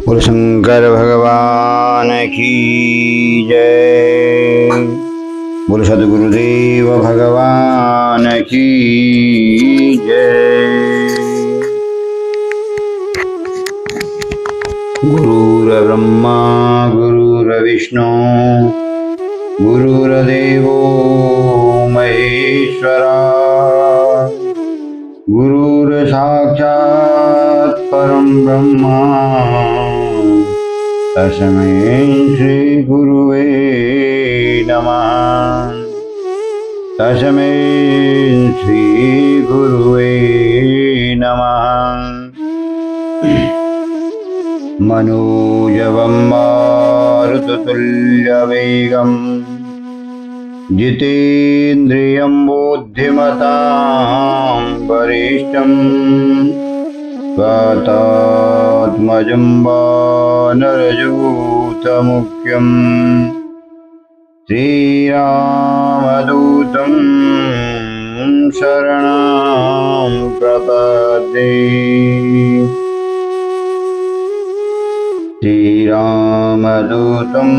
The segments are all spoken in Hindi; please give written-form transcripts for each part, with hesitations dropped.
बोल शंकर भगवान की जय। बोल सद्गुरुदेव भगवान की जय। गुरुर्ब्रह्मा गुरुर्विष्णु गुरुर्देवो महेश्वरा गुरुर्साक्षात् परं ब्रह्मा तस्मै श्री गुरुवे नमः। तस्मै श्री गुरुवे नमः। मनोजवं मारुततुल्यवेगं जितेन्द्रियं बुद्धिमतां वरिष्ठं वातात्मजं वानरयूथमुख्यं श्रीरामदूतं शरणं प्रपद्ये। श्रीरामदूतं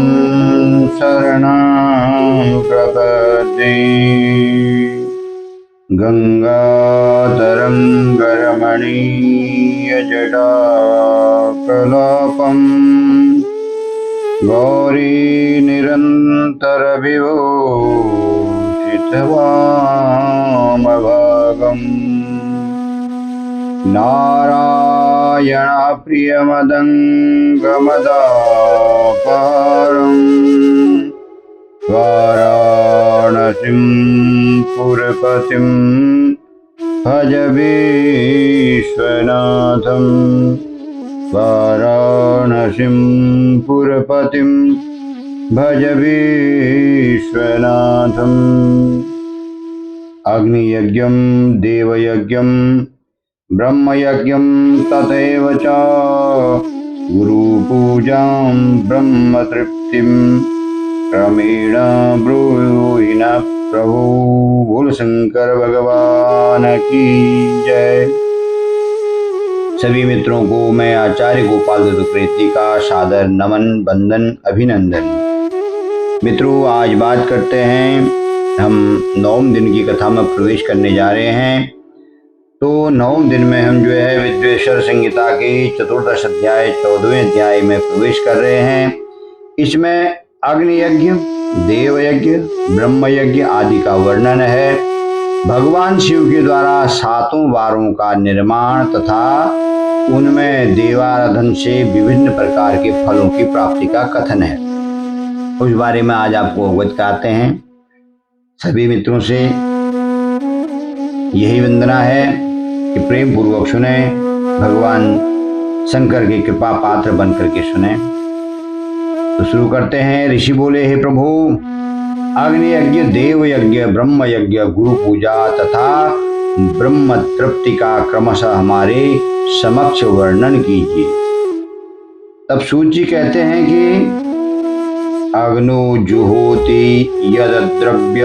शरणं प्रपद्ये। गङ्गातरङ्गरमणीयजटाकलापं गौरीनिरन्तरविभूषितवामभागम् नारायणप्रियमदङ्गमदापारं वाराणसीं पुरपतिं भज विश्वनाथं। वाराणसीं पुरपतिं भज विश्वनाथम्। अग्नियज्ञं देवयज्ञं ब्रह्मयज्ञं तथैव च गुरुपूजां ब्रह्मतृप्तिं क्रमेण ब्रूहि न प्रभु। बोल शंकर भगवान की जय। सभी मित्रों को मैं आचार्य गोपाल दत्तप्रेती का सादर नमन वंदन अभिनंदन। मित्रों, आज बात करते हैं, हम नवम दिन की कथा में प्रवेश करने जा रहे हैं। तो नवम दिन में हम जो है विद्वेश्वर संहिता के चतुर्दश अध्याय 14वें अध्याय में प्रवेश कर रहे हैं। इसमें अग्नि यज्ञ, देव यज्ञ, ब्रह्म यज्ञ आदि का वर्णन है। भगवान शिव के द्वारा 7 वारों का निर्माण तथा उनमें देवाराधन से विभिन्न प्रकार के फलों की प्राप्ति का कथन है। उस बारे में आज आपको अवगत कराते हैं। सभी मित्रों से यही वंदना है कि प्रेम पूर्वक सुने, भगवान शंकर की कृपा पात्र बन करके सुने। तो शुरू करते हैं। ऋषि बोले, हे प्रभु, अग्नि यज्ञ, देव यज्ञ, ब्रह्म यज्ञ, गुरु पूजा तथा ब्रह्म तृप्ति का क्रमशः हमारे समक्ष वर्णन कीजिए। तब सूत जी कहते हैं कि अग्नो जुहोति यद द्रव्य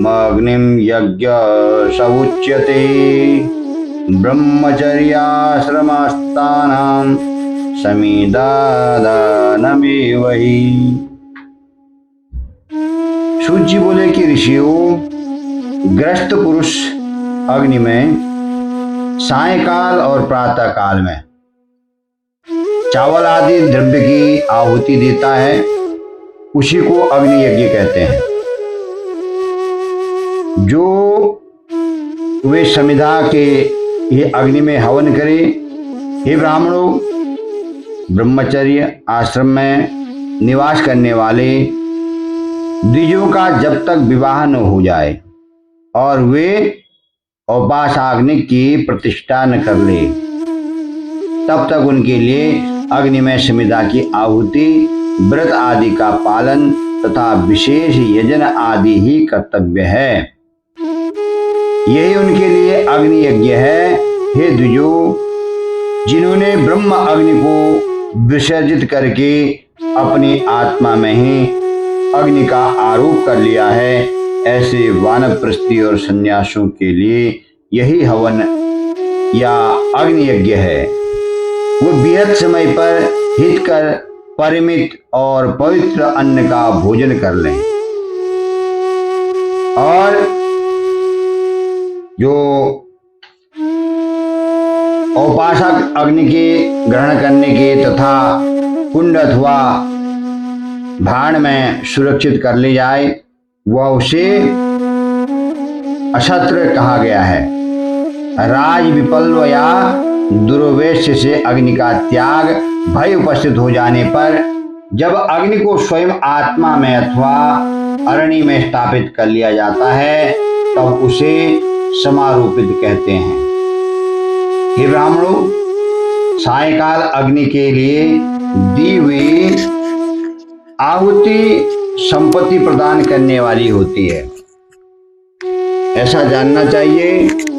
मग्निम यज्ञ सउच्यते ब्रह्मचर्याश्रमस्थानां समिदादानमेव हि। सूत जी बोले कि ऋषियों, ग्रस्त पुरुष अग्नि में सायंकाल और प्रातः काल में चावल आदि द्रव्य की आहुति देता है, उसी को अग्नि यज्ञ कहते हैं। जो वे समिधा के ये अग्नि में हवन करे। हे ब्राह्मणों, ब्रह्मचर्य आश्रम में निवास करने वाले द्विजों का जब तक विवाह न हो जाए और वे उपासाग्नि की प्रतिष्ठा न कर ले, तब तक उनके लिए अग्नि में समिधा की आहुति, व्रत आदि का पालन तथा विशेष यजन आदि ही कर्तव्य है। यही उनके लिए अग्नि यज्ञ है। हे द्विजों, जिन्होंने ब्रह्म अग्नि को विसर्जित करके अपनी आत्मा में ही अग्नि का आरोप कर लिया है, ऐसे वानप्रस्थी और सन्यासियों के लिए यही हवन या अग्नि यज्ञ है। वो बेहद समय पर हितकर परिमित और पवित्र अन्न का भोजन कर लें और जो औपासक अग्नि के ग्रहण करने के तथा कुंड अथवा भाण में सुरक्षित कर ले जाए वह उसे अशस्त्र कहा गया है। राज विपल्व या दुर्वेश्य से अग्नि का त्याग भय उपस्थित हो जाने पर जब अग्नि को स्वयं आत्मा में अथवा अरणि में स्थापित कर लिया जाता है तब उसे समारोपित कहते हैं। हे ब्राह्मणों, सायकाल अग्नि के लिए दी हुई आहुति संपत्ति प्रदान करने वाली होती है, ऐसा जानना चाहिए।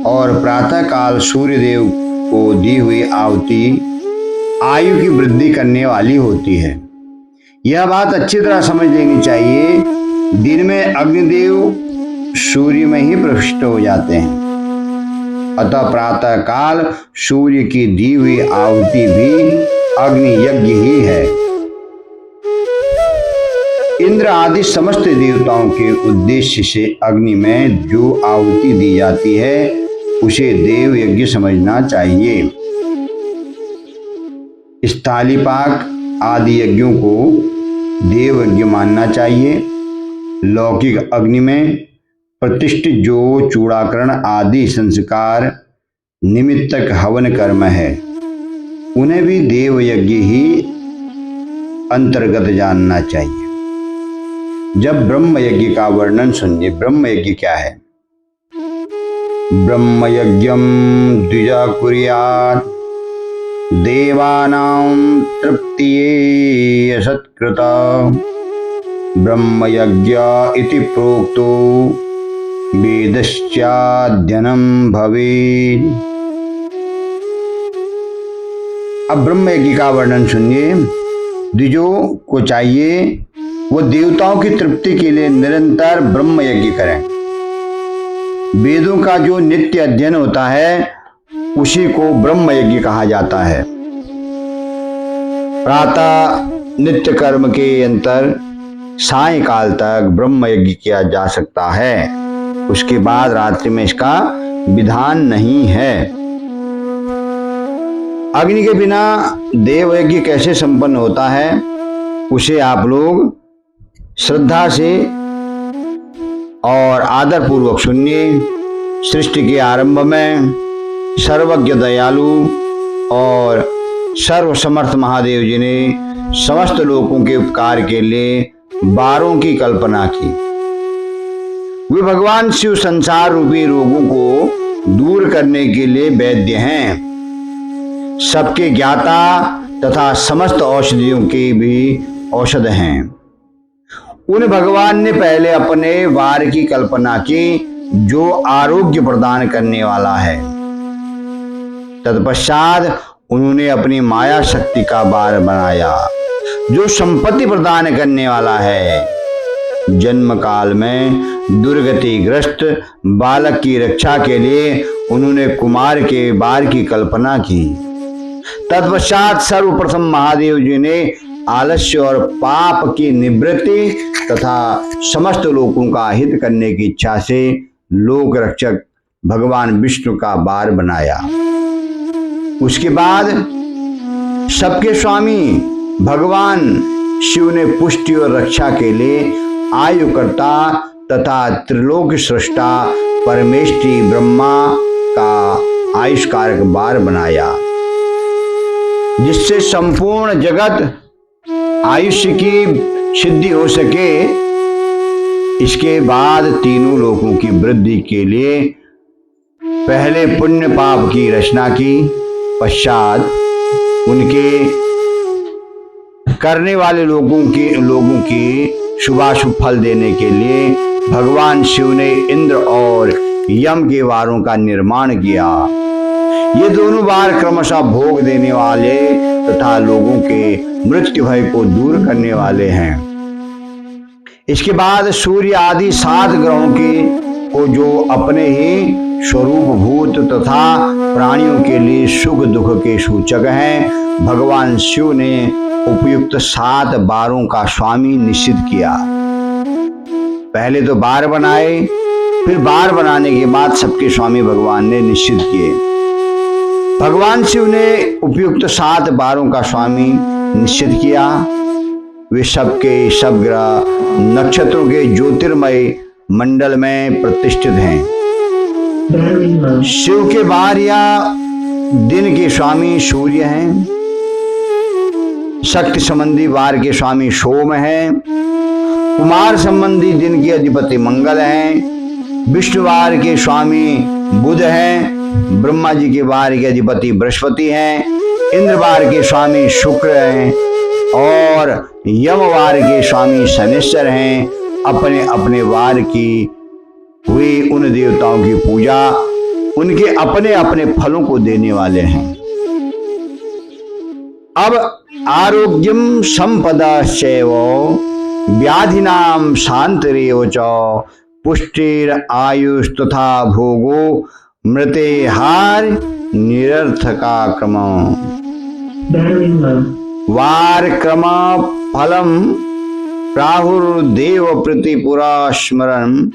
और प्रातः काल सूर्य देव को दी हुई आहुति आयु की वृद्धि करने वाली होती है। यह बात अच्छी तरह समझ लेनी चाहिए। दिन में अग्निदेव सूर्य में ही प्रविष्ट हो जाते हैं, अतः प्रातः काल सूर्य की दी हुई आहुति भी अग्नि यज्ञ ही है। इंद्र आदि समस्त देवताओं के उद्देश्य से अग्नि में जो आहुति दी जाती है उसे देव यज्ञ समझना चाहिए। स्थालीपाक आदि यज्ञों को देव यज्ञ मानना चाहिए। लौकिक अग्नि में प्रतिष्ठित जो चूड़ाकरण आदि संस्कार निमित्तक हवन कर्म है उन्हें भी देव यज्ञ ही अंतर्गत जानना चाहिए। जब ब्रह्म यज्ञ का वर्णन सुनिए। ब्रह्म यज्ञ क्या है? ब्रह्म यज्ञम द्विजा कुर्यात् देवानां तृप्तिये सत्कृता ब्रह्म यज्ञ इति प्रोक्तो वेदश्चाध्ययनं भवेत्। अब ब्रह्म यज्ञ का वर्णन सुनिए। द्विजों को चाहिए वो देवताओं की तृप्ति के लिए निरंतर ब्रह्म यज्ञ करें। वेदों का जो नित्य अध्ययन होता है उसी को ब्रह्म यज्ञ कहा जाता है। प्रातः नित्य कर्म के अंतर सायंकाल तक ब्रह्म यज्ञ किया जा सकता है, उसके बाद रात्रि में इसका विधान नहीं है। अग्नि के बिना देव यज्ञ कैसे संपन्न होता है उसे आप लोग श्रद्धा से और आदर पूर्वक सुनिए। सृष्टि के आरंभ में सर्वज्ञ दयालु और सर्वसमर्थ महादेव जी ने समस्त लोगों के उपकार के लिए बारों की कल्पना की। वे भगवान शिव संसार रूपी रोगों को दूर करने के लिए वैद्य हैं, सबके ज्ञाता तथा समस्त औषधियों के भी औषध हैं। उन भगवान ने पहले अपने वार की कल्पना की जो आरोग्य प्रदान करने वाला है। तत्पश्चात उन्होंने अपनी माया शक्ति का वार बनाया जो संपत्ति प्रदान करने वाला है। जन्म काल में दुर्गतिग्रस्त बालक की रक्षा के लिए उन्होंने कुमार के वार की कल्पना की। तत्पश्चात सर्वप्रथम महादेव जी ने आलस्य और पाप की निवृत्ति तथा समस्त लोगों का हित करने की इच्छा से लोक रक्षक भगवान विष्णु का वार बनाया। उसके बाद सबके स्वामी भगवान शिव ने पुष्टि और रक्षा के लिए आयुकर्ता तथा त्रिलोक सृष्टा परमेष्ठी ब्रह्मा का आयुष्कारक वार बनाया, जिससे संपूर्ण जगत आयुष्य की सिद्धि हो सके। इसके बाद तीनों लोकों की वृद्धि के लिए पहले पुण्य पाप की रचना की, पश्चात उनके करने वाले लोगों की शुभाशुभ फल देने के लिए भगवान शिव ने इंद्र और यम के वारों का निर्माण किया। ये दोनों वार क्रमशः भोग देने वाले तथा लोगों के मृत्यु भय को दूर करने वाले हैं। इसके बाद सूर्य आदि 7 ग्रहों को जो अपने ही स्वरूप भूत तथा प्राणियों के लिए सुख दुख के सूचक हैं। भगवान शिव ने उपयुक्त 7 बारों का स्वामी निश्चित किया। पहले तो बार बनाए, फिर बार बनाने के बाद सबके स्वामी भगवान ने निश्चित किए। भगवान शिव ने उपयुक्त 7 बारों का स्वामी निश्चित किया। वे सबके सब ग्रह नक्षत्रों के ज्योतिर्मय मंडल में प्रतिष्ठित हैं। शिव के बार या दिन के स्वामी सूर्य हैं। शक्ति संबंधी वार के स्वामी सोम हैं। कुमार संबंधी दिन के अधिपति मंगल हैं। विष्णुवार के स्वामी बुध हैं। ब्रह्मा जी के वार के अधिपति बृहस्पति हैं। इंद्रवार के स्वामी शुक्र हैं और यमवार के स्वामी शनिश्चर हैं। अपने अपने वार की हुई उन देवताओं की पूजा उनके अपने अपने फलों को देने वाले हैं। अब आरोग्यम संपदाश्चैव व्याधिनाम शांतिरेव च पुष्टिर आयुष तथा भोगो मृतेहार निरर्थका क्रम वार क्रम फलम प्राहुर्देव प्रतिपुरा स्मरण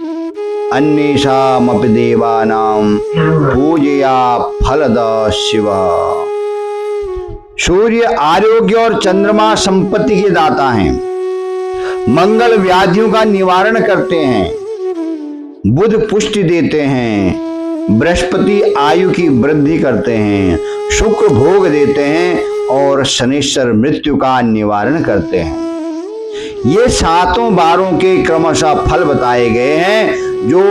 अन्येषामपि देवानां पूजया फलद शिव। सूर्य आरोग्य और चंद्रमा संपत्ति के दाता हैं। मंगल व्याधियों का निवारण करते हैं। बुध पुष्टि देते हैं। बृहस्पति आयु की वृद्धि करते हैं। शुक्र भोग देते हैं और शनिश्चर मृत्यु का निवारण करते हैं। ये 7 बारों के क्रमशः फल बताए गए हैं जो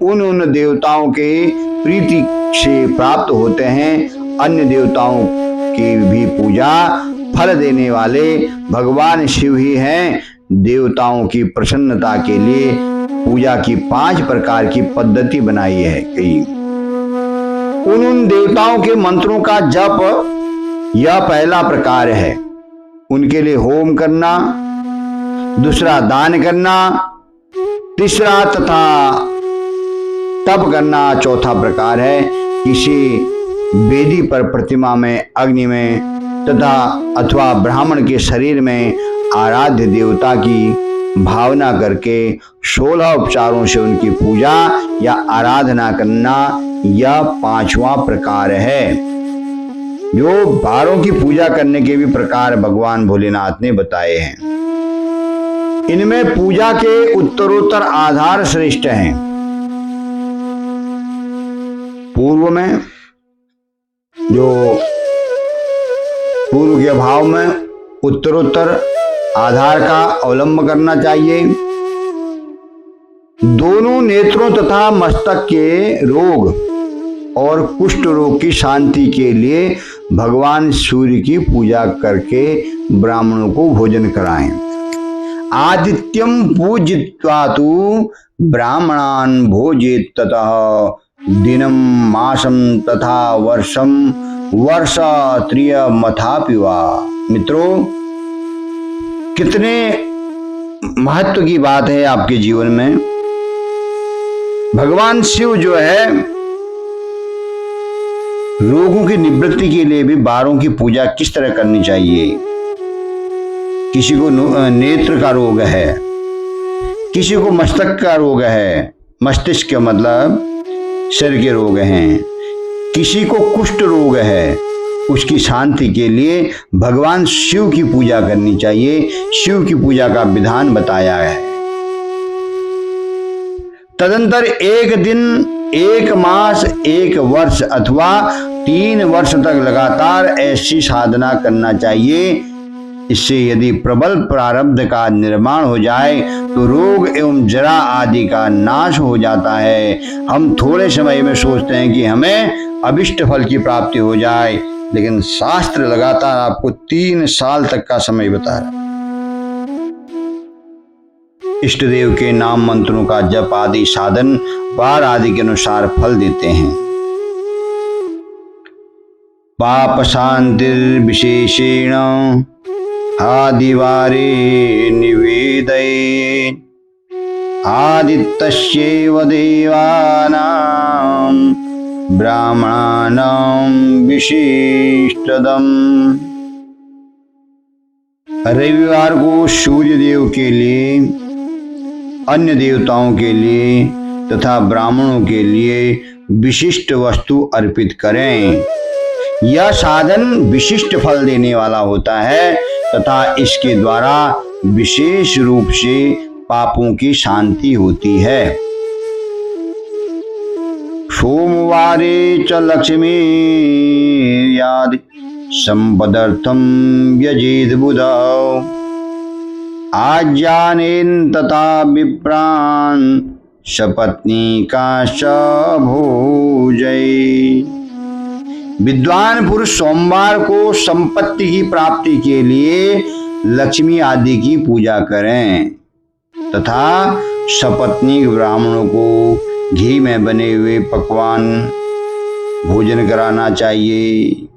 उन देवताओं के प्रीति से प्राप्त होते हैं। अन्य देवताओं की भी पूजा फल देने वाले भगवान शिव ही हैं। देवताओं की प्रसन्नता के लिए पूजा की 5 प्रकार की पद्धति बनाई है गई। उन देवताओं के मंत्रों का जप यह पहला प्रकार है। उनके लिए होम करना, दूसरा दान करना, तीसरा तथा तप करना चौथा प्रकार है। किसी वेदी पर प्रतिमा में अग्नि में तथा अथवा ब्राह्मण के शरीर में आराध्य देवता की भावना करके 16 उपचारों से उनकी पूजा या आराधना करना यह 5वां प्रकार है। जो बारों की पूजा करने के भी प्रकार भगवान भोलेनाथ ने बताए हैं। इनमें पूजा के उत्तरोत्तर आधार श्रेष्ठ हैं। पूर्व में जो पूर्व के भाव में उत्तरोत्तर आधार का अवलंब करना चाहिए। दोनों नेत्रों तथा मस्तक के रोग और कुष्ठ रोग की शांति के लिए भगवान सूर्य की पूजा करके ब्राह्मणों को भोजन कराएं। आदित्यम पूजित्वा तु ब्राह्मणान भोजेत ततः दिनम मासम तथा वर्षम वर्षात्रियमथापि वा। मित्रों, कितने महत्व की बात है आपके जीवन में। भगवान शिव जो है रोगों की निवृत्ति के लिए भी बारों की पूजा किस तरह करनी चाहिए। किसी को नेत्र का रोग है, किसी को मस्तक का रोग है, मस्तिष्क का मतलब शरीर के रोग हैं, किसी को कुष्ठ रोग है, उसकी शांति के लिए भगवान शिव की पूजा करनी चाहिए। शिव की पूजा का विधान बताया है। तदंतर 1 दिन, 1 मास, 1 वर्ष अथवा 3 वर्ष तक लगातार ऐसी साधना करना चाहिए। इससे यदि प्रबल प्रारब्ध का निर्माण हो जाए तो रोग एवं जरा आदि का नाश हो जाता है। हम थोड़े समय में सोचते हैं कि हमें अभिष्ट फल की प्राप्ति हो जाए, लेकिन शास्त्र लगातार आपको 3 साल तक का समय बता रहा है। इष्ट देव के नाम मंत्रों का जप आदि साधन वार आदि के अनुसार फल देते हैं। पाप शांतिर विशेषेण आदिवारे निवेदये आदित्यस्यैव देवानां ब्राह्मणानां विशिष्टदम्। रविवार को सूर्य देव के लिए, अन्य देवताओं के लिए तथा ब्राह्मणों के लिए विशिष्ट वस्तु अर्पित करें। यह साधन विशिष्ट फल देने वाला होता है तथा इसके द्वारा विशेष रूप से पापों की शांति होती है। सोमवारे च लक्ष्मी याद संपदर्थम यजेद बुधौ आज्ञानेन तथा विप्रान सपत्नी का भोजय। विद्वान पुरुष सोमवार को संपत्ति की प्राप्ति के लिए लक्ष्मी आदि की पूजा करें तथा सपत्नी ब्राह्मणों को घी में बने हुए पकवान भोजन कराना चाहिए।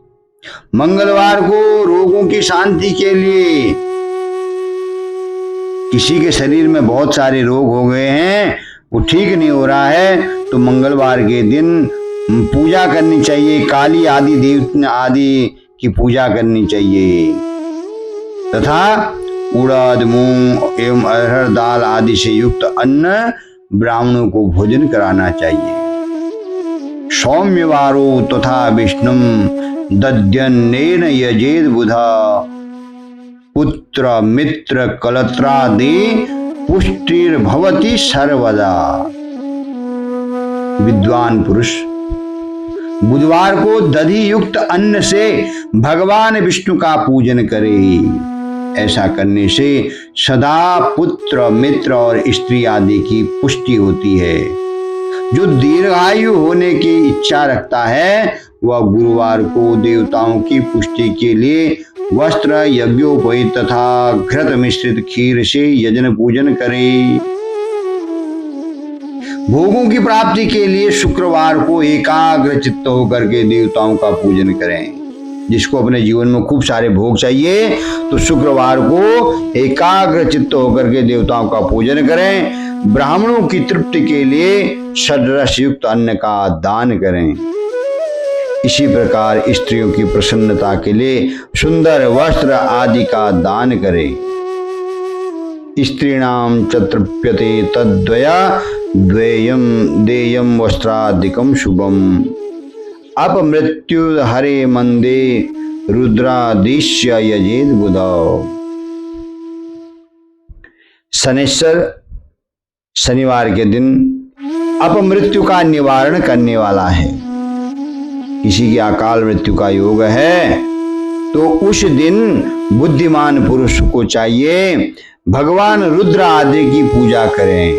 मंगलवार को रोगों की शांति के लिए, किसी के शरीर में बहुत सारे रोग हो गए हैं, वो ठीक नहीं हो रहा है, तो मंगलवार के दिन पूजा करनी चाहिए। काली आदि देव आदि की पूजा करनी चाहिए तथा उड़द मूंग एवं अरहर दाल आदि से युक्त अन्न ब्राह्मणों को भोजन कराना चाहिए। सौम्यवारो तथा विष्णुम दद्यन्नेन यजेद बुधा पुत्र मित्र कलत्रादि पुष्टिर्भवति सर्वदा। विद्वान पुरुष बुधवार को दधि युक्त अन्न से भगवान विष्णु का पूजन करे। ऐसा करने से सदा पुत्र मित्र और स्त्री आदि की पुष्टि होती है। जो दीर्घायु होने की इच्छा रखता है वह गुरुवार को देवताओं की पुष्टि के लिए वस्त्र यज्ञोपवीत तथा घृत मिश्रित खीर से यजन पूजन करे। भोगों की प्राप्ति के लिए शुक्रवार को एकाग्र चित्त होकर के देवताओं का पूजन करें। जिसको अपने जीवन में खूब सारे भोग चाहिए तो शुक्रवार को एकाग्र चित्त होकर के देवताओं का पूजन करें। ब्राह्मणों की तृप्ति के लिए षड्रस युक्त अन्न का दान करें। इसी प्रकार स्त्रियों की प्रसन्नता के लिए सुंदर वस्त्र आदि का दान करें। स्त्रीणाम चतृप्यते तद्वया द्वेयम देयम वस्त्रादिकम शुभम अपमृत्यु हरे मंदे रुद्रादिश्य यजेद बुधौ। शनिवार के दिन अपमृत्यु का निवारण करने वाला है। किसी की अकाल मृत्यु का योग है तो उस दिन बुद्धिमान पुरुष को चाहिए भगवान रुद्र आदि की पूजा करें,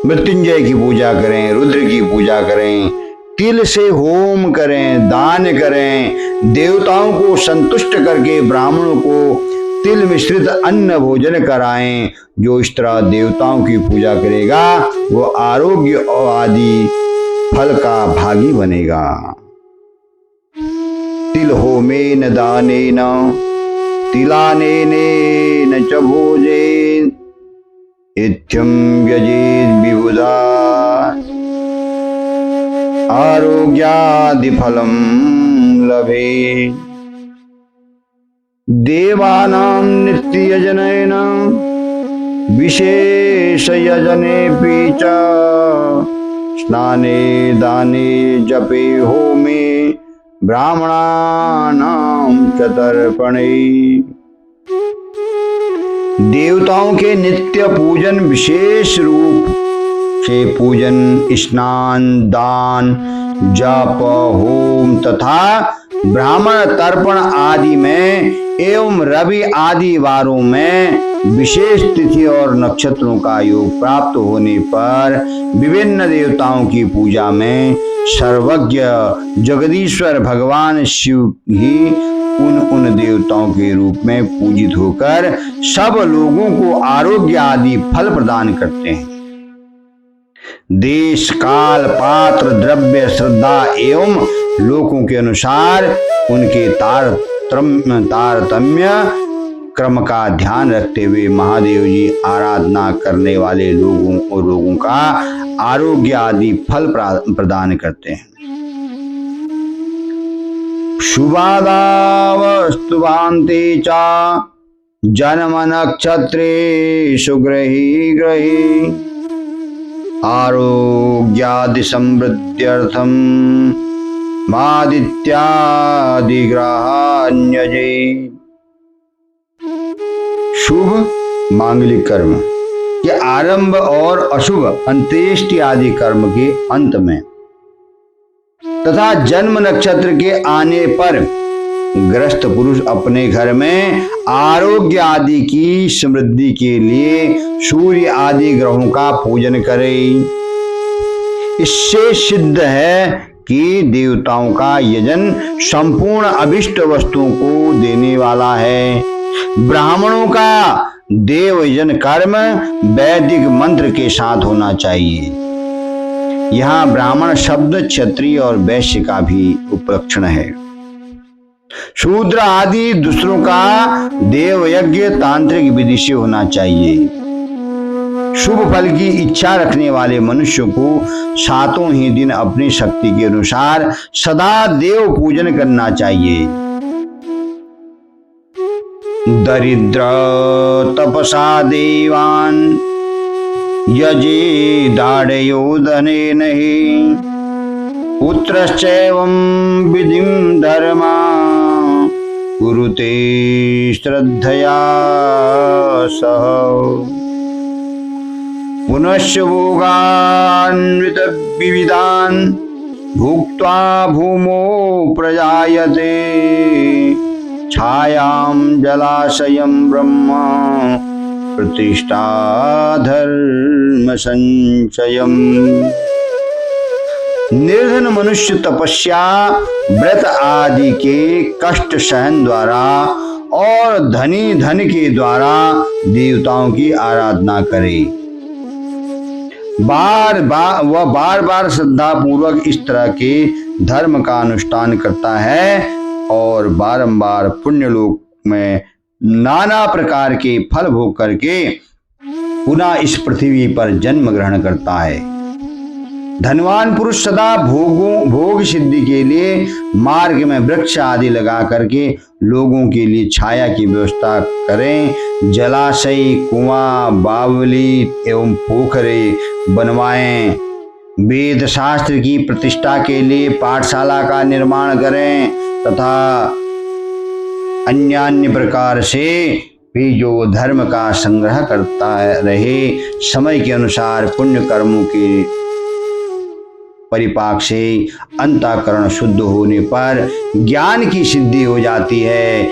मृत्युंजय की पूजा करें, रुद्र की पूजा करें, तिल से होम करें, दान करें, देवताओं को संतुष्ट करके ब्राह्मणों को तिल मिश्रित अन्न भोजन कराएं। जो इस तरह देवताओं की पूजा करेगा वो आरोग्य आदि फल का भागी बनेगा। तिल होमेन दानेन तिलानेन च भोजेन इत्यं यजेद विबुधा आरोग्यादि फलम लभे। देवानां नित्य यजनेन विशेष यजनेऽपि च स्नाने दाने जपे होमे ब्राह्मणानां च तर्पणे। देवताओं के नित्य पूजन, विशेष रूप से पूजन, स्नान, दान, जप, होम तथा ब्राह्मण तर्पण आदि में एवं रवि आदि वारों में विशेष तिथि और नक्षत्रों का योग प्राप्त होने पर विभिन्न देवताओं की पूजा में सर्वज्ञ जगदीश्वर भगवान शिव ही उन देवताओं के रूप में पूजित होकर सब लोगों को आरोग्य आदि फल प्रदान करते हैं। देश काल पात्र द्रव्य श्रद्धा एवं लोगों के अनुसार उनके तारतम्य क्रम का ध्यान रखते हुए महादेव जी आराधना करने वाले लोगों का आरोग्य आदि फल प्रदान करते हैं। शुभादावस्तुभान्ते चा जन्म नक्षत्रे सुग्रही ग्रही आरोग्यादि समृद्ध्यर्थम मादित्यादि ग्रहान्यजे। शुभ मांगलिक कर्म के आरंभ और अशुभ अंत्येष्टि आदि कर्म के अंत में तथा जन्म नक्षत्र के आने पर ग्रस्त पुरुष अपने घर में आरोग्य आदि की समृद्धि के लिए सूर्य आदि ग्रहों का पूजन करे। इससे सिद्ध है कि देवताओं का यजन संपूर्ण अभिष्ट वस्तुओं को देने वाला है। ब्राह्मणों का देव यजन कर्म वैदिक मंत्र के साथ होना चाहिए। यहाँ ब्राह्मण शब्द क्षत्रिय और वैश्य का भी उपलक्षण है। शूद्र आदि दूसरों का देव यज्ञ तांत्रिक विधि से होना चाहिए। शुभ फल की इच्छा रखने वाले मनुष्य को सातों ही दिन अपनी शक्ति के अनुसार सदा देव पूजन करना चाहिए। दरिद्र तपसा देवान यजे दाढ़यो धने नहीं पुत्रश्चैवं विधिं धर्मा कुरुते श्रद्धया सह पुनश्च भोगान्वित विविधान् भुक्त्वा भूमो प्रजायते छायां जलाशयं ब्रह्म प्रतिष्ठा धर्म संचयम्। निर्धन मनुष्य तपस्या व्रत आदि के कष्ट सहन द्वारा और धनी धन के द्वारा देवताओं की आराधना करे। बार बार श्रद्धा पूर्वक इस तरह के धर्म का अनुष्ठान करता है और बारंबार पुण्यलोक में नाना प्रकार के फल भोग करके पुनः इस पृथ्वी पर जन्म ग्रहण करता है। धनवान पुरुष सदा भोग सिद्धि के लिए मार्ग में वृक्ष आदि लगा करके लोगों के लिए छाया की व्यवस्था करें। जलाशय, कुआं, बावली एवं पोखरे बनवाएं। वेद शास्त्र की प्रतिष्ठा के लिए पाठशाला का निर्माण करें तथा अन्य प्रकार से भी जो धर्म का संग्रह करता रहे। समय के अनुसार पुण्य कर्मों के परिपाक से अंतःकरण शुद्ध होने पर ज्ञान की सिद्धि हो जाती है।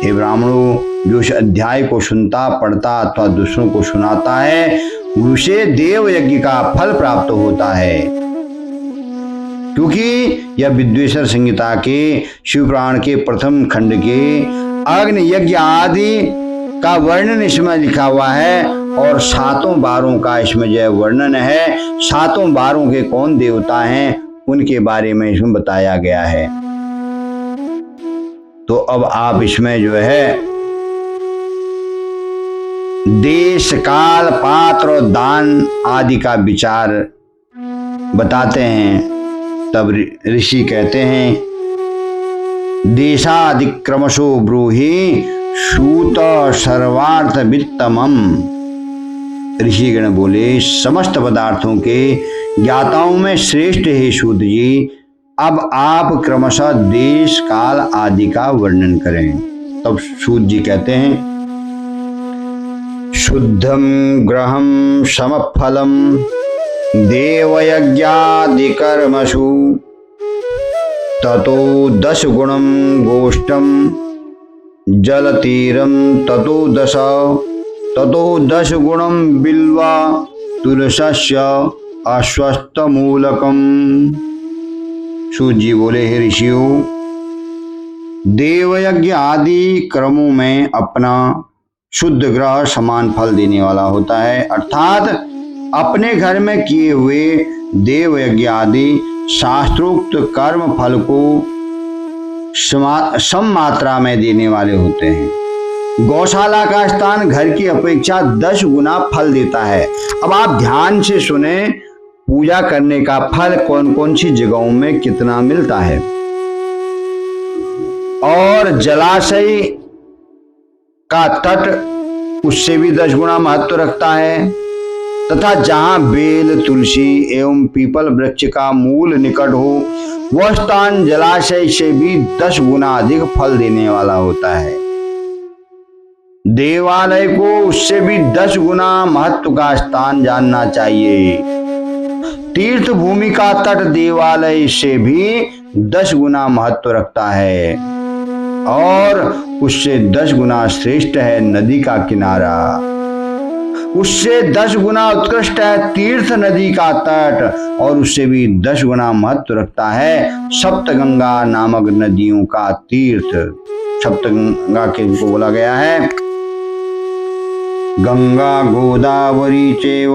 हे ब्राह्मणों, जो इस अध्याय को सुनता, पढ़ता अथवा दूसरों को सुनाता है उसे देव यज्ञ का फल प्राप्त होता है, क्योंकि यह विद्वेश्वर संहिता के शिवपुराण के प्रथम खंड के अग्नि यज्ञ आदि का वर्णन इसमें लिखा हुआ है और सातों बारों का इसमें जो वर्णन है। सातों बारों के कौन देवता हैं उनके बारे में इसमें बताया गया है। तो अब आप इसमें जो है देश, काल, पात्र और दान आदि का विचार बताते हैं। तब ऋषि कहते हैं देशादिक्रमशो ब्रूहि सूत सर्वार्थ वित्तमम। ऋषिगण बोले समस्त पदार्थों के ज्ञाताओं में श्रेष्ठ है सूत जी। अब आप क्रमशः देश, काल आदि का वर्णन करें। तब सूत जी कहते हैं शुद्धम ग्रहम समफलम देवयज्ञादि कर्मसु ततो 10 गुणम गोष्ठम जलतीरम ततो 10 गुणम बिल्वा तुलसस्य अश्वत्थमूलकम। सूत जी बोले हे ऋषियों, देवयज्ञ आदि कर्मों में अपना शुद्ध ग्रह समान फल देने वाला होता है, अर्थात अपने घर में किए हुए देव यज्ञ आदि शास्त्रोक्त कर्म फल को सम मात्रा में देने वाले होते हैं। गौशाला का स्थान घर की अपेक्षा 10 गुना फल देता है। अब आप ध्यान से सुने, पूजा करने का फल कौन कौन सी जगहों में कितना मिलता है। और जलाशय का तट उससे भी 10 गुना महत्व रखता है, तथा जहां बेल, तुलसी एवं पीपल वृक्ष का मूल निकट हो वह स्थान जलाशय से भी 10 गुना अधिक फल देने वाला होता है। देवालय को उससे भी 10 गुना महत्व का स्थान जानना चाहिए। तीर्थ भूमि का तट देवालय से भी 10 गुना महत्व रखता है और उससे 10 गुना श्रेष्ठ है नदी का किनारा। उससे 10 गुना उत्कृष्ट है तीर्थ नदी का तट और उससे भी 10 गुना महत्व रखता है सप्तगंगा नामक नदियों का तीर्थ। सप्तगंगा के को बोला गया है गंगा गोदावरी चैव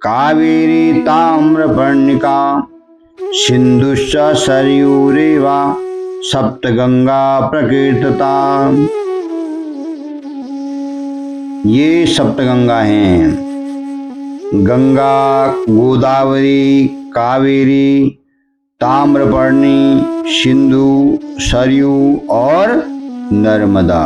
कावेरी ताम्रपर्णिका सिंधुश्च सरयूरेव सप्तगंगा प्रकीर्तिता। ये सप्तगंगा हैं, गंगा, गोदावरी, कावेरी, ताम्रपर्णी, सिंधु, सरयू और नर्मदा।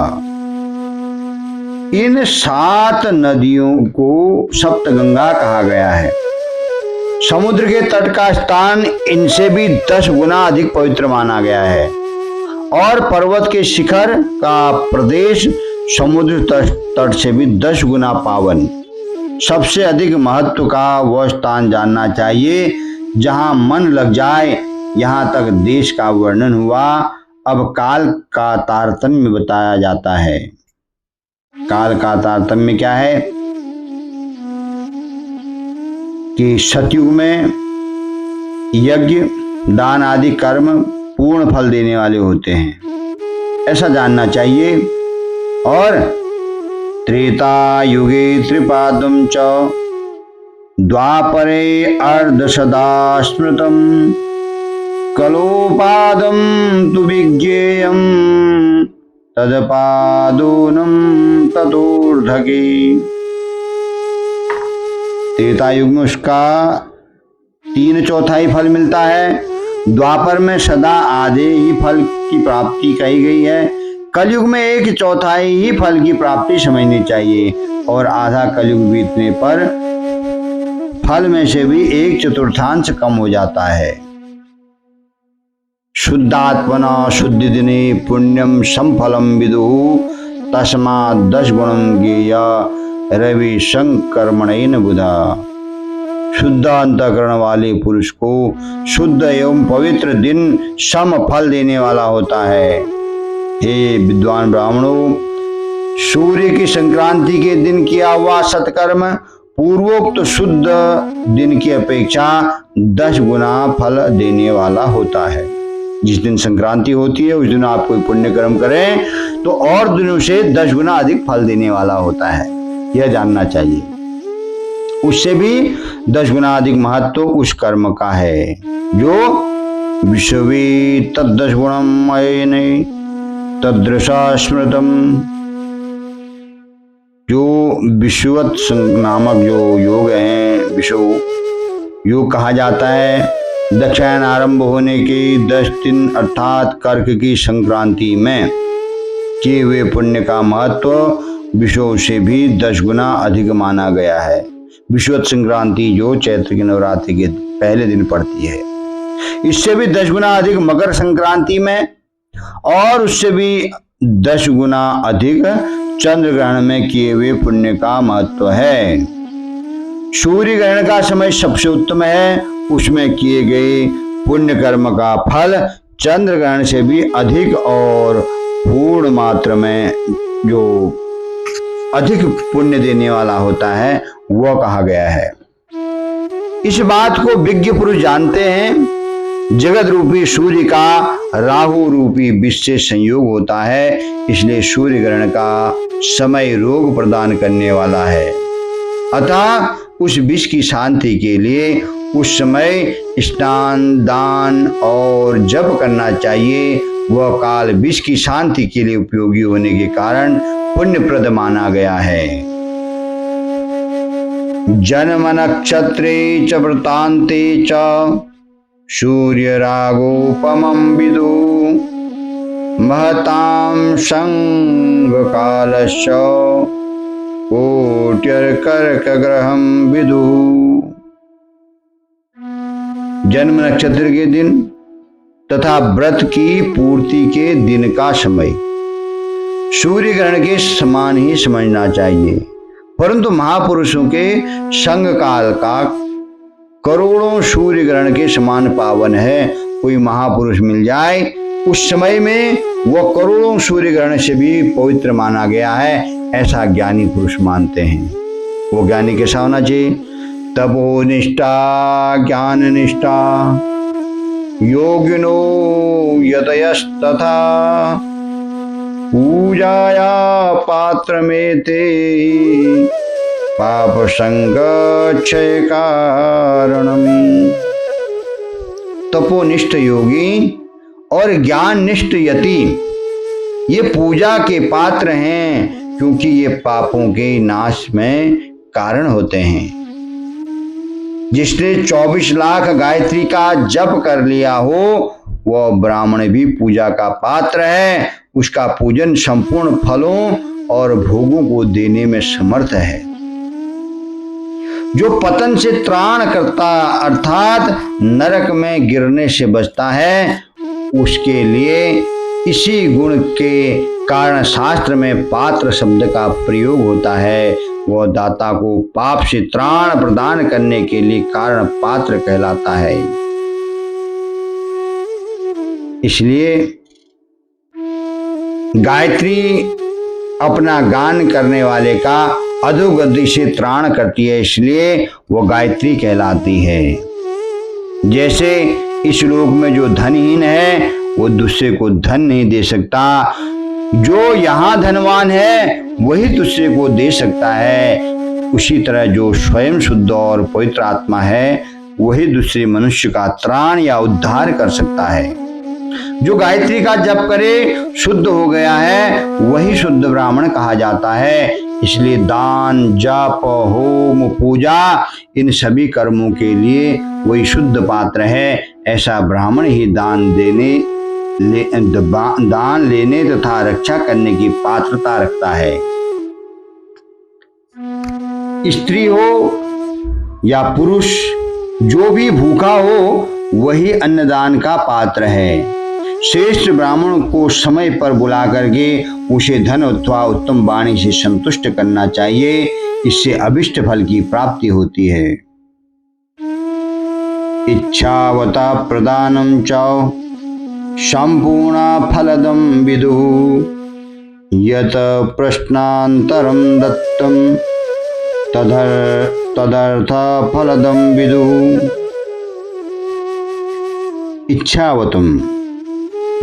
इन 7 नदियों को सप्तगंगा कहा गया है। समुद्र के तट का स्थान इनसे भी 10 गुना अधिक पवित्र माना गया है और पर्वत के शिखर का प्रदेश समुद्र तट से भी 10 गुना पावन। सबसे अधिक महत्व का वह स्थान जानना चाहिए जहां मन लग जाए। यहां तक देश का वर्णन हुआ। अब काल का तारतम्य बताया जाता है। काल का तारतम्य क्या है कि सतयुग में यज्ञ, दान आदि कर्म पूर्ण फल देने वाले होते हैं, ऐसा जानना चाहिए। और त्रेता युगे त्रिपादम च द्वापरे अर्धशदा स्मृतम कलोपादम तु विज्ञेयम तदपादोनम ततोर्धके। त्रेता युग में उसका 3/4 फल मिलता है। द्वापर में सदा आधे ही फल की प्राप्ति कही गई है। कलयुग में 1/4 ही फल की प्राप्ति समझनी चाहिए और आधा कलयुग बीतने पर फल में से भी 1/4 कम हो जाता है। शुद्धात्मना शुद्धि दिने पुण्यम समफलम विदुः तस्मात् 10 गुणम ज्ञेय रवि संकर्मणेन बुधा। शुद्ध अंतःकरण वाले पुरुष को शुद्ध एवं पवित्र दिन सम फल देने वाला होता है। हे विद्वान ब्राह्मणों, सूर्य की संक्रांति के दिन किया हुआ सत्कर्म पूर्वोक्त शुद्ध दिन की अपेक्षा 10 गुना फल देने वाला होता है। जिस दिन संक्रांति होती है उस दिन आप कोई पुण्य कर्म करें तो और दिनों से 10 गुना अधिक फल देने वाला होता है, यह जानना चाहिए। उससे भी 10 गुना अधिक महत्व उस कर्म का है जो विश्वे तद्दश गुणम अयने तदृशा स्मृतम। जो विश्ववत नामक जो योग है, विश्व योग कहा जाता है। दक्षिणायन आरंभ होने के 10 दिन अर्थात कर्क की संक्रांति में किए हुए पुण्य का महत्व विश्व से भी 10 गुना अधिक माना गया है। विश्ववत संक्रांति जो चैत्र के नवरात्रि के पहले दिन पड़ती है, इससे भी 10 गुना अधिक मकर संक्रांति में और उससे भी 10 गुना अधिक चंद्र ग्रहण में किए हुए पुण्य का महत्व है। सूर्य ग्रहण का समय सबसे उत्तम है, उसमें किए गए पुण्य कर्म का फल चंद्र ग्रहण से भी अधिक और पूर्ण मात्रा में जो अधिक पुण्य देने वाला होता है वह कहा गया है। इस बात को विज्ञ पुरुष जानते हैं। जगत रूपी सूर्य का राहु रूपी विष से संयोग होता है, इसलिए सूर्य ग्रहण का समय रोग प्रदान करने वाला है। अतः उस विष की शांति के लिए उस समय स्नान, दान और जप करना चाहिए। वह काल विश्व की शांति के लिए उपयोगी होने के कारण पुण्यप्रद माना गया है। जन्म नक्षत्रे च वृतान्ते च सूर्य रागोपमं विदु महतां संग कालस्य कोट्यर्कर्क ग्रहं विदु। जन्म नक्षत्र के दिन तथा व्रत की पूर्ति के दिन का समय सूर्य ग्रहण के समान ही समझना चाहिए, परंतु महापुरुषों के संग काल का करोड़ों सूर्य ग्रहण के समान पावन है। कोई महापुरुष मिल जाए उस समय में वह करोड़ों सूर्य ग्रहण से भी पवित्र माना गया है, ऐसा ज्ञानी पुरुष मानते हैं। वो ज्ञानी कैसा होना चाहिए? तपोनिष्ठा ज्ञान निष्ठा योगिनो यतयस्तथा पूजाया पात्र में ते पाप संग क्षय कारणम्। तपोनिष्ठ योगी और ज्ञान निष्ठ यति ये पूजा के पात्र हैं, क्योंकि ये पापों के नाश में कारण होते हैं। जिसने 24 लाख गायत्री का जप कर लिया हो वह ब्राह्मण भी पूजा का पात्र है। उसका पूजन संपूर्ण फलों और भोगों को देने में समर्थ है। जो पतन से त्राण करता अर्थात नरक में गिरने से बचता है, उसके लिए इसी गुण के कारण शास्त्र में पात्र शब्द का प्रयोग होता है। वह दाता को पाप से त्राण प्रदान करने के लिए कारण पात्र कहलाता है। इसलिए गायत्री अपना गान करने वाले का अधोगति से त्राण करती है, इसलिए वो गायत्री कहलाती है। जैसे इस लोक में जो धनहीन है वो दूसरे को धन नहीं दे सकता, जो यहाँ धनवान है वही दूसरे को दे सकता है, उसी तरह जो स्वयं शुद्ध और पवित्र आत्मा है वही दूसरे मनुष्य का त्राण या उद्धार कर सकता है। जो गायत्री का जप करे शुद्ध हो गया है वही शुद्ध ब्राह्मण कहा जाता है। इसलिए दान जप होम पूजा इन सभी कर्मों के लिए वही शुद्ध पात्र है। ऐसा ब्राह्मण ही दान लेने तथा रक्षा करने की पात्रता रखता है। स्त्री हो या पुरुष जो भी भूखा हो वही अन्नदान का पात्र है। श्रेष्ठ ब्राह्मण को समय पर बुला करके उसे धन अथवा उत्तम वाणी से संतुष्ट करना चाहिए, इससे अभिष्ट फल की प्राप्ति होती है। इच्छावता प्रदानम च संपूर्ण फलदम विदुः यत प्रश्नांतरम दत्तम तदर्थ फलदम विदुः। इच्छावतम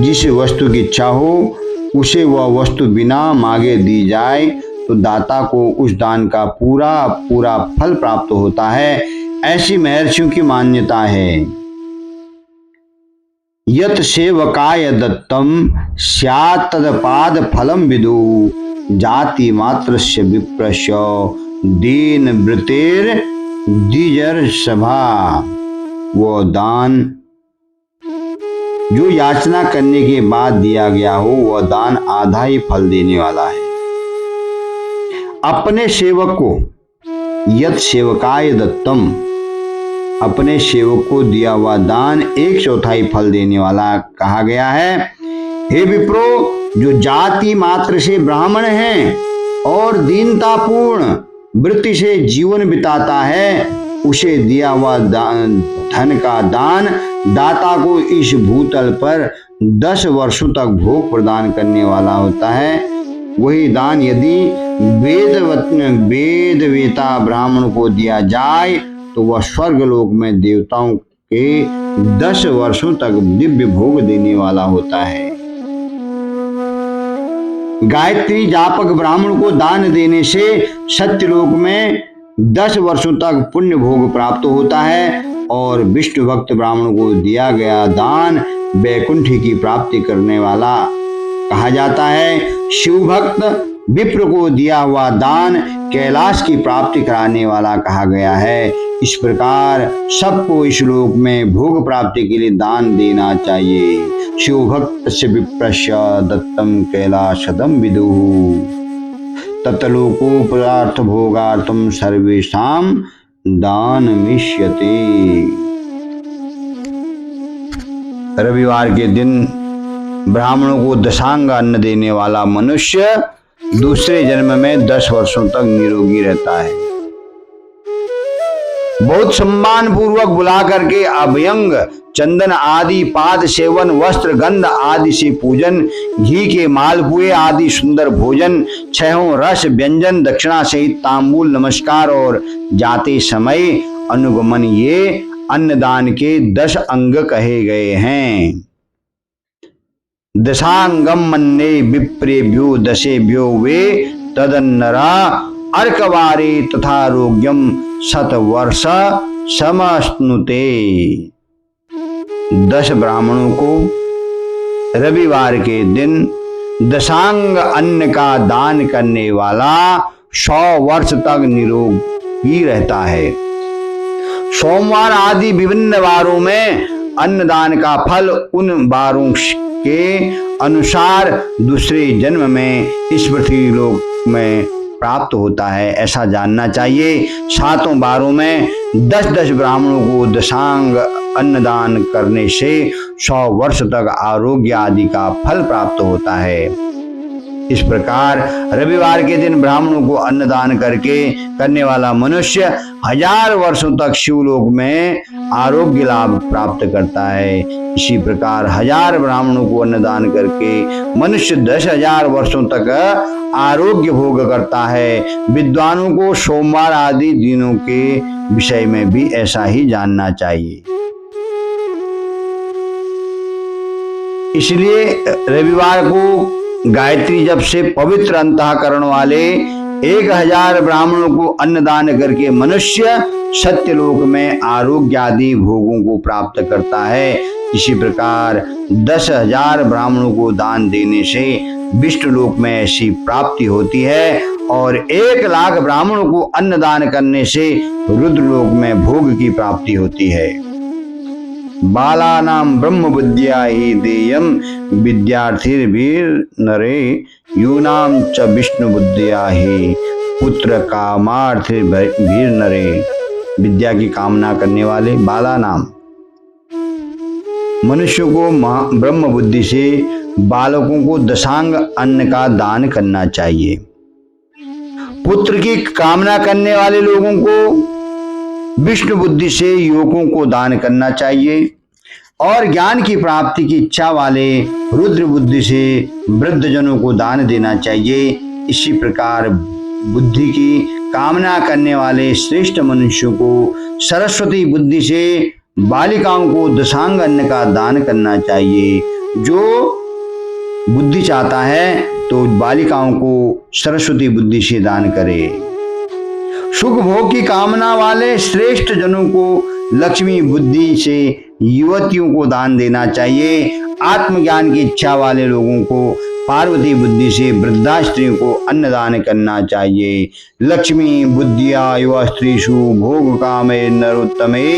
जिस वस्तु की इच्छा हो उसे वह वस्तु बिना मांगे दी जाए तो दाता को उस दान का पूरा पूरा फल प्राप्त होता है, ऐसी महर्षियों की मान्यता है। यत सेवकाय दत्तम स्यात् तदपाद फलम विदुः जाति मात्रस्य विप्रस्य दीन वृत्तिर द्विजर सभा। वो दान जो याचना करने के बाद दिया गया हो वह दान आधा ही फल देने वाला है। अपने सेवक को यत सेवकाय दत्तम अपने सेवक को दिया हुआ दान 1/4 फल देने वाला कहा गया है। हे विप्रो, जो जाति मात्र से ब्राह्मण है और दीनतापूर्ण वृत्ति से जीवन बिताता है उसे दिया हुआ धन का दान दाता को इस भूतल पर 10 वर्षों तक भोग प्रदान करने वाला होता है। वही दान यदि वेदवेता ब्राह्मण को दिया जाए तो वह स्वर्ग लोक में देवताओं के 10 वर्षों तक दिव्य भोग देने वाला होता है। गायत्री जापक ब्राह्मण को दान देने से सत्यलोक में 10 वर्षों तक पुण्य भोग प्राप्त होता है और विष्णु भक्त ब्राह्मण को दिया गया दान वैकुंठी की प्राप्ति करने वाला कहा जाता है। शिव भक्त विप्र को दिया हुआ दान कैलाश की प्राप्ति कराने वाला कहा गया है। इस प्रकार सबको इस लोक में भोग प्राप्ति के लिए दान देना चाहिए। शिव भक्त से विप्रस्य दत्तम कैलाशदम विदुः तत्लोकोपरार्थ भोगार्थम सर्वेषां दानमिष्यते। रविवार के दिन ब्राह्मणों को दशांग अन्न देने वाला मनुष्य दूसरे जन्म में 10 वर्षों तक निरोगी रहता है। बहुत सम्मान पूर्वक बुला करके अभयंग चंदन आदि पाद सेवन वस्त्र गंध आदि से पूजन घी के मालपुए आदि सुंदर भोजन 6 रस व्यंजन दक्षिणा सहित तांबूल नमस्कार और जाते समय अनुगमन ये अन्नदान के 10 अंग कहे गए हैं। दशांगम मन्ने विप्रेभ्यो दशेभ्यो वे तदन्नरा अर्कवारे तथारोग्यम शतवर्ष समश्नुते। 10 ब्राह्मणों को रविवार के दिन दशांग अन्न का दान करने वाला 100 वर्ष तक निरोगी रहता है। सोमवार आदि विभिन्न वारों में अन्नदान का फल उन वारों के अनुसार दूसरे जन्म में इस पृथ्वी लोक में प्राप्त होता है, ऐसा जानना चाहिए। 7 वारों में 10-10 ब्राह्मणों को दशांग अन्नदान करने से 100 वर्ष तक आरोग्य आदि का फल प्राप्त होता है। इस प्रकार रविवार के दिन ब्राह्मणों को अन्नदान करने वाला मनुष्य 1000 वर्षों तक शिवलोक में आरोग्य लाभ प्राप्त करता है। इसी प्रकार 1000 ब्राह्मणों को अन्नदान करके मनुष्य 10,000 वर्षों तक आरोग्य भोग करता है। विद्वानों को सोमवार आदि दिनों के विषय में भी ऐसा ही जानना चाहिए। इसलिए रविवार को गायत्री जप से पवित्र अंतःकरण वाले 1000 ब्राह्मणों को अन्नदान करके मनुष्य सत्यलोक में आरोग्य आदि भोगों को प्राप्त करता है। इसी प्रकार 10,000 ब्राह्मणों को दान देने से विष्णु लोक में ऐसी प्राप्ति होती है और 1,00,000 ब्राह्मणों को अन्नदान करने से रुद्रलोक में भोग की प्राप्ति होती है। बालानां ब्रह्म बुद्धिया हि देयं विद्यार्थिर्भिर नरे यूनां च विष्णु बुद्धिया हि पुत्र कामार्थिर्भिर नरे। विद्या की कामना करने वाले बाला नाम मनुष्यों को ब्रह्म बुद्धि से बालकों को दशांग अन्न का दान करना चाहिए। पुत्र की कामना करने वाले लोगों को विष्णु बुद्धि से युवकों को दान करना चाहिए और ज्ञान की प्राप्ति की इच्छा वाले रुद्र बुद्धि से वृद्धजनों को दान देना चाहिए। इसी प्रकार बुद्धि की कामना करने वाले श्रेष्ठ मनुष्यों को सरस्वती बुद्धि से बालिकाओं को दशांग अन्न का दान करना चाहिए। जो बुद्धि चाहता है तो बालिकाओं को सरस्वती बुद्धि से दान करे। सुख भोग की कामना वाले श्रेष्ठ जनों को लक्ष्मी बुद्धि से युवतियों को दान देना चाहिए। आत्मज्ञान की इच्छा वाले लोगों को पार्वती बुद्धि से वृद्धा स्त्रियों को अन्नदान करना चाहिए। लक्ष्मी बुद्धिया युवा स्त्रीषु भोग कामे नरोत्तमे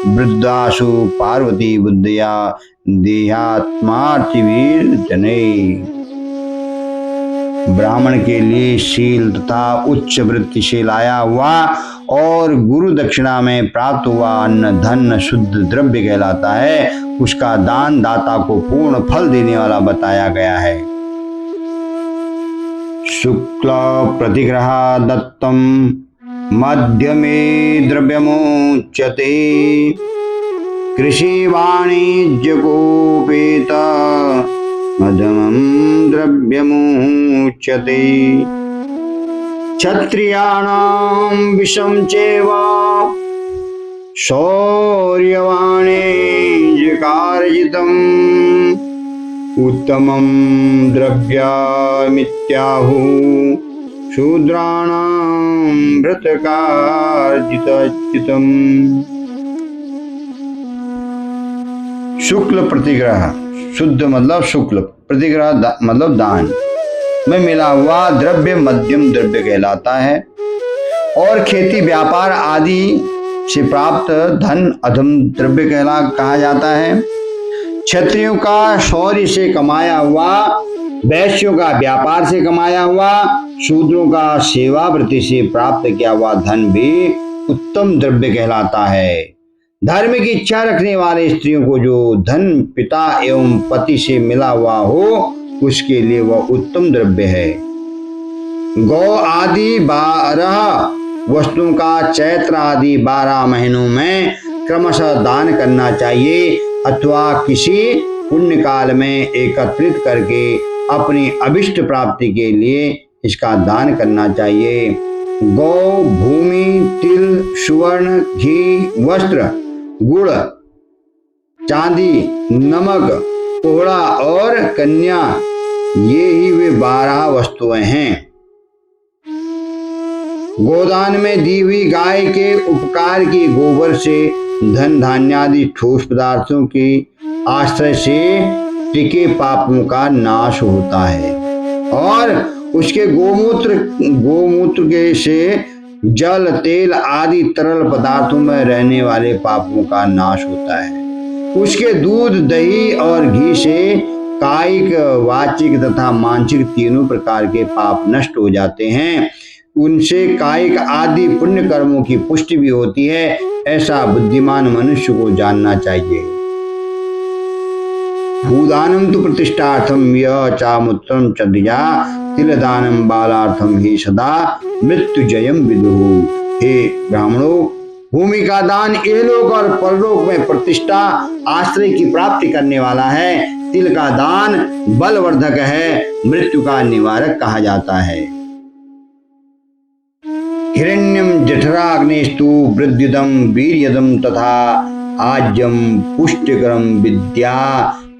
वृद्धासु पार्वती बुद्धिया देहात्मार्थिवीर जने। ब्राह्मण के लिए शील तथा उच्च वृत्ति से लाया हुआ और गुरु दक्षिणा में प्राप्त हुआ अन्न धन शुद्ध द्रव्य कहलाता है। उसका दान दाता को पूर्ण फल देने वाला बताया गया है। शुक्ल प्रतिग्रह दत्तम मध्यमे द्रव्यमुच्यते कृषि वाणिज्य गोपेत मध्यमं द्रव्यमुच्यते क्षत्रियाणां विषं चैव शौर्यवाणिज्यकार्जितम् उत्तमं द्रव्यमित्याहुः शूद्राणां व्रतकार्जितम्। शुक्ल प्रतिग्रह, शुद्ध मतलब शुक्ल, प्रतिग्रह मतलब दान में मिला हुआ द्रव्य मध्यम द्रव्य कहलाता है। और खेती व्यापार आदि से प्राप्त धन अधम द्रव्य कहा जाता है। क्षत्रियों का शौर्य से कमाया हुआ, वैश्यों का व्यापार से कमाया हुआ, शूद्रों का सेवा वृत्ति से प्राप्त किया हुआ धन भी उत्तम द्रव्य कहलाता है। धर्म की इच्छा रखने वाले स्त्रियों को जो धन पिता एवं पति से मिला हुआ हो, उसके लिए वह उत्तम द्रव्य है। गौ आदि 12 वस्तुओं का चैत्र आदि 12 महीनों में क्रमशः दान करना चाहिए अथवा किसी पुण्य काल में एकत्रित करके अपनी अभिष्ट प्राप्ति के लिए इसका दान करना चाहिए। गौ, भूमि, तिल, सुवर्ण, घी, वस्त्र, गुड़, चांदी, नमक, कोहड़ा और कन्या, ये ही वे 12 वस्तुएं हैं। गोदान में दी हुई गाय के उपकार की गोबर से धन धान्य आदि ठोस पदार्थों के आश्रय से टिके पापों का नाश होता है और उसके गोमूत्र के से जल, तेल आदि तरल पदार्थों में रहने वाले पापों का नाश होता है। उसके दूध, दही और घी से कायिक, वाचिक तथा मानसिक तीनों प्रकार के पाप नष्ट हो जाते हैं। उनसे कायिक आदि पुण्य कर्मों की पुष्टि भी होती है। ऐसा बुद्धिमान मनुष्य को जानना चाहिए। भूदानम तो प्रतिष्ठार्थम यह चामुत्रम चद्या तिलदानम बालार्थम ही सदा मृत्युजयम विदुः। हे ब्राह्मणों, भूमि का दान इहलोक और परलोक में प्रतिष्ठा, आश्रय की प्राप्ति करने वाला है। तिल का दान बलवर्धक है, मृत्यु का निवारक कहा जाता है। हिरण्यम जठराग्नेस्तु वृद्धिदम वीर्यदम तथा आज्यम पुष्टिकरम विद्या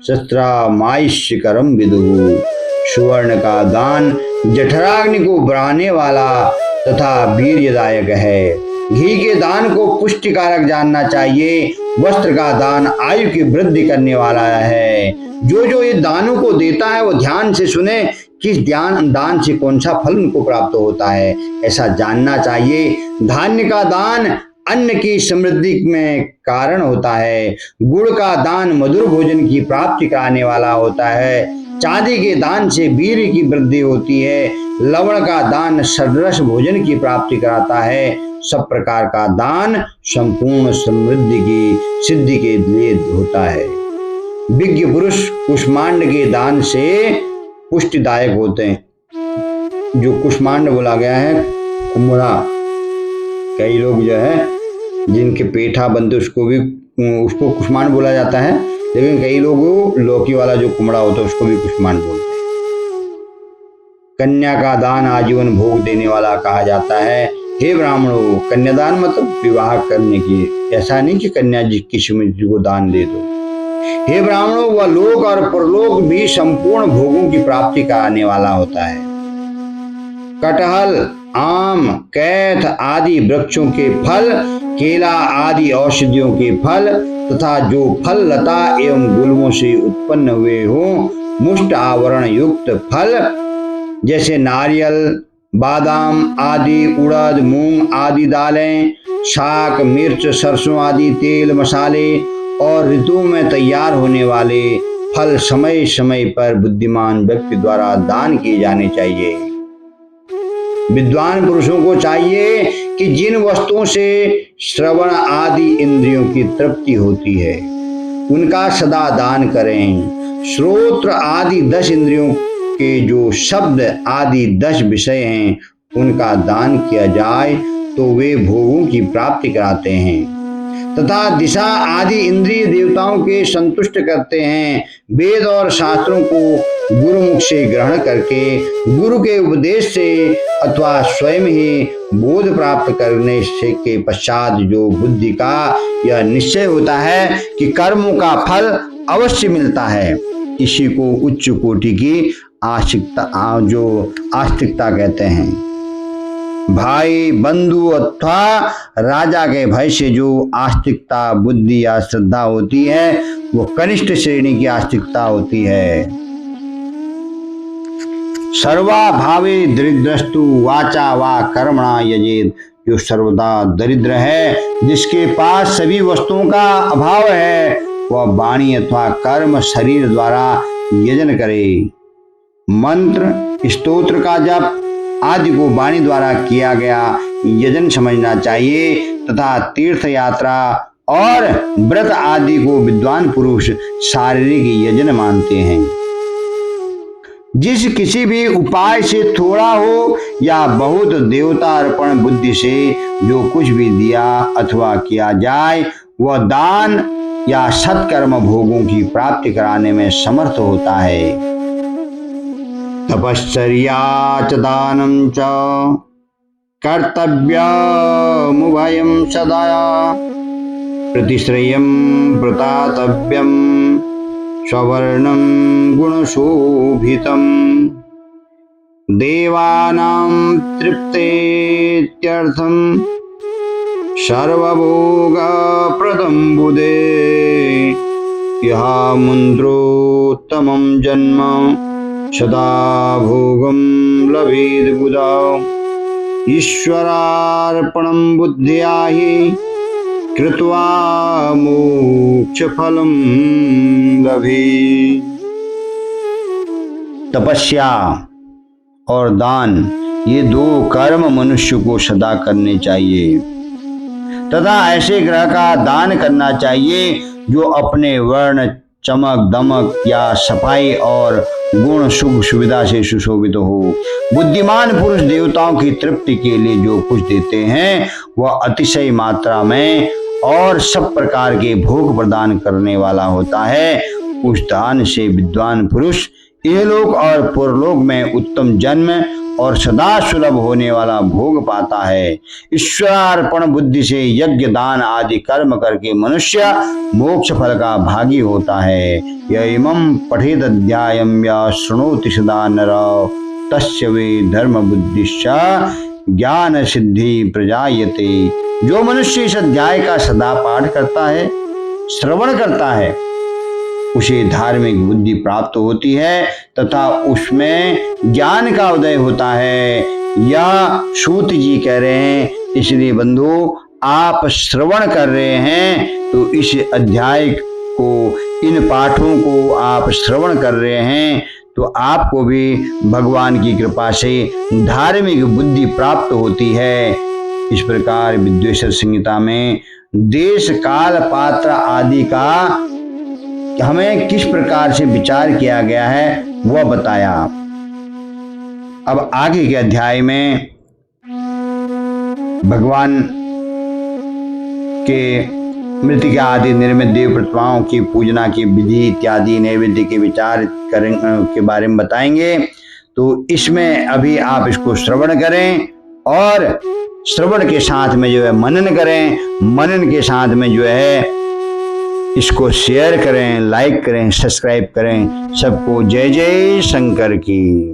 शस्त्रामायश्यकरम विदुः। सुवर्ण का दान जठराग्नि को बढ़ाने वाला तथा वीर्यदायक है। घी के दान को पुष्टिकारक जानना चाहिए। वस्त्र का दान आयु की वृद्धि करने वाला है। जो ये दानों को देता है वो ध्यान से सुने, किस दान से कौन सा फल उनको प्राप्त होता है, ऐसा जानना चाहिए। धान्य का दान अन्न की समृद्धि में कारण होता है। गुड़ का दान मधुर भोजन की प्राप्ति कराने वाला होता है। चांदी के दान से वीर्य की वृद्धि होती है। लवण का दान सदरस भोजन की प्राप्ति कराता है। सब प्रकार का दान संपूर्ण समृद्धि की सिद्धि के लिए होता है। विज्ञ पुरुष कुष्मांड के दान से पुष्टिदायक होते हैं। जो कुष्मांड बोला गया है, कुम्हड़ा, कई लोग जो है जिनके पेठा बनते उसको कुष्मांड बोला जाता है, लेकिन कई लोग लौकी वाला जो कुम्हड़ा होता है उसको भी कुष्मांड बोलते हैं। कन्या का दान आजीवन भोग देने वाला कहा जाता है। हे ब्राह्मणों, कन्यादान मतलब विवाह करने की, ऐसा नहीं कि कन्या जी किसी को दान दे दो। हे ब्राह्मणों, वह लोक और परलोक भी संपूर्ण भोगों की प्राप्ति कराने वाला होता है। कटहल, आम, कैथ आदि वृक्षों के फल, केला आदि औषधियों के फल तथा जो फल लता एवं गुल्मों से उत्पन्न हुए हो, मुष्ट आवरण युक्त फल जैसे नारियल, बादाम आदि, उड़द, मूंग आदि दालें, शाक, मिर्च, सरसों आदि तेल, मसाले और ऋतु में तैयार होने वाले फल समय समय पर बुद्धिमान व्यक्ति द्वारा दान किए जाने चाहिए। विद्वान पुरुषों को चाहिए कि जिन वस्तुओं से श्रवण आदि इंद्रियों की तृप्ति होती है उनका सदा दान करें। श्रोत्र आदि 10 इंद्रियों के जो शब्द आदि 10 विषय हैं उनका दान किया जाए तो वे भोगों की प्राप्ति कराते हैं तथा दिशा आदि इंद्रिय देवताओं के संतुष्ट करते हैं। वेद और शास्त्रों को गुरुमुख से ग्रहण करके गुरु के उपदेश से अथवा स्वयं ही बोध प्राप्त करने से के पश्चात जो बुद्धि का यह निश्चय होता है कि कर्मों का फल अवश्य मिलता है, इसी को उच्च कोटि की आस्तिकता कहते हैं। भाई, बंधु अथवा राजा के भय से जो आस्तिकता, बुद्धि या श्रद्धा होती है वो कनिष्ठ श्रेणी की आस्तिकता होती है। सर्वा भावे दरिद्रस्तु वाचा वा कर्मणा यजेत, जो सर्वदा दरिद्र है, जिसके पास सभी वस्तुओं का अभाव है, वह वाणी अथवा कर्म शरीर द्वारा यजन करे। मंत्र, स्तोत्र का जप आदि को वाणी द्वारा किया गया यजन समझना चाहिए तथा तीर्थ यात्रा और व्रत आदि को विद्वान पुरुष शारीरिक यजन मानते हैं। जिस किसी भी उपाय से थोड़ा हो या बहुत देवता अर्पण बुद्धि से जो कुछ भी दिया अथवा किया जाए वह दान या सत्कर्म भोगों की प्राप्ति कराने में समर्थ होता है। तपश्चर्या च दानं च कर्तव्यमुभयं सदा, प्रतिश्रेयं प्रतातव्यं स्ववर्णं गुणशोभितं, देवानां तृप्तेत्यर्थं सर्वभोगप्रदं बुधे, यः मुन्द्रोत्तमं जन्म सदा भोगं लभेद बुधा, ईश्वरार्पणं बुद्ध्या हि कृत्वा मोक्षफलं लभेत। तपस्या और दान ये दो कर्म मनुष्य को सदा करने चाहिए तथा ऐसे ग्रह का दान करना चाहिए जो अपने वर्ण, चमक दमक या सफाई और गुण सुख सुविधा से सुशोभित हो। बुद्धिमान पुरुष देवताओं की तृप्ति के लिए जो कुछ देते हैं वह अतिशय मात्रा में और सब प्रकार के भोग प्रदान करने वाला होता है। उस दान से विद्वान पुरुष इहलोक और परलोक में उत्तम जन्म और सदा सुलभ होने वाला भोग पाता है। ईश्वरार्पण बुद्धि से यज्ञ दान आदि कर्म करके मनुष्य मोक्ष फल का भागी होता है। यह इमं पठेद अध्यायं या शृणोति सदा नरः तस्य वे धर्म बुद्धिश्च ज्ञान सिद्धि प्रजायते। जो मनुष्य इस अध्याय का सदा पाठ करता है, श्रवण करता है, उसे धार्मिक बुद्धि प्राप्त होती है तथा उसमें ज्ञान का उदय होता है। या सूत जी कह रहे हैं, इसलिए बंधु आप श्रवण कर रहे हैं तो इस अध्याय को, इन पाठों को आप श्रवण कर रहे हैं तो आपको भी भगवान की कृपा से धार्मिक बुद्धि प्राप्त होती है। इस प्रकार विद्वेश्वर संहिता में देश काल पात्र आदि का हमें किस प्रकार से विचार किया गया है वह बताया। अब आगे के अध्याय में भगवान के मृतिका आदि निर्मित देव प्रतिमाओं की पूजना की विधि इत्यादि नैवेद्य के विचार के बारे में बताएंगे। तो इसमें अभी आप इसको श्रवण करें और श्रवण के साथ में जो है मनन करें, मनन के साथ में जो है इसको शेयर करें, लाइक करें, सब्सक्राइब करें। सबको जय जय शंकर की।